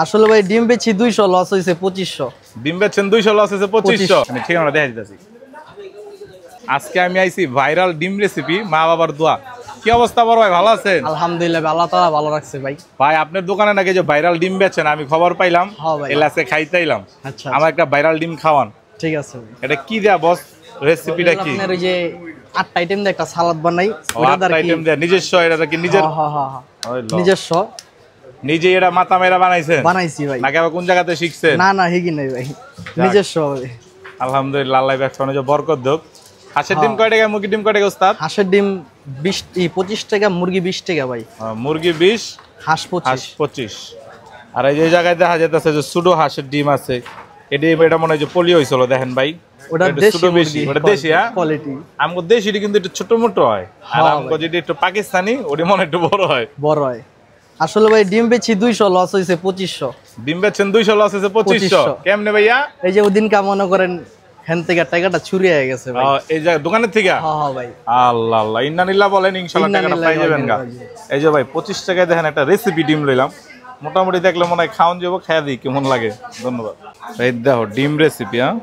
আসলে ভাই ডিম বেচি 200, লস হইছে 2500। ডিম বেচছেন 200, লস হয়েছে 2500। আমি ঠিকানা দেখা দিতেছি। আজকে আমি আইছি ভাইরাল ডিম রেসিপি মা বাবার দোয়া। কি অবস্থা বড় ভাই, ভালো আছেন? আলহামদুলিল্লাহ, আল্লাহ তাআলা ভালো রাখছে ভাই। ভাই আপনার দোকানে নাকি যে ভাইরাল ডিম বেচেন, আমি খবর পাইলাম, এলাসে খাইতে আইলাম। আচ্ছা, আমার একটা ভাইরাল ডিম খাওয়ান। ঠিক আছে ভাই। এটা কি দেয়া বস, রেসিপিটা কি? আপনার ওই যে 8টা আইটেম দিয়ে একটা সালাদ বানাই, ওটা আইটেম দেয়া নিজস্ব? এটা কি নিজের? নিজস্ব। নিজে এটা মাথা মেরা বানাইছেন? বানাইছি ভাই। নাকি আবার কোন জায়গাতে শিখছেন? না হিগি নাই ভাই, নিজস্ব ভাই। আলহামদুলিল্লাহ, আল্লাহ ব্যবসা বাণিজ্য বরকত দেখ। হাঁসের ডিম কয় টাকা, মুরগির ডিম কয় টাকা ওস্তাদ? হাঁসের ডিম 25 টাকা, মুরগি 20 টাকা ভাই। মুরগি 20, হাঁস 25। আর এই যে জায়গায় দেখা যাইতেছে যে সুডো হাঁসের ডিম আছে। এটা মনে হয় যে পলি হয়েছিল, দেখেন ভাই। ওটা দেশি মুরগি, ওটা দেশি। হ্যাঁ, কোয়ালিটি। আমগো দেশিটি কিন্তু একটু ছোট মোটো হয়, আর আমগো যেটা একটু পাকিস্তানি ওটি মনে একটু বড় হয়। আসলে ভাই ডিম বেচি 200, লস হইছে 2500। ডিম বেচছেন 200, লস হয়েছে 2500। কেমনে ভাইয়া? এই যে ওদিন কা মনে করেন হ্যান থেকে টাকাটা চুরি হয়ে গেছে ভাই। এই যে দোকানের থেকে? হ্যাঁ ভাই। আল্লাহ আল্লাহ, ইন্নালিল্লাহ বলেন, ইনশাআল্লাহ টাকাটা পাই যাবেন গা। এই যে ভাই 25 টাকায় দেখেন একটা রেসিপি ডিম লইলাম। মোটামুটি দেখলে মনে হয় খাওয়ান যাবো, খেয়ে দিই কেমন লাগে। ধন্যবাদ। এই দেখো ডিম রেসিপি। হ্যাঁ,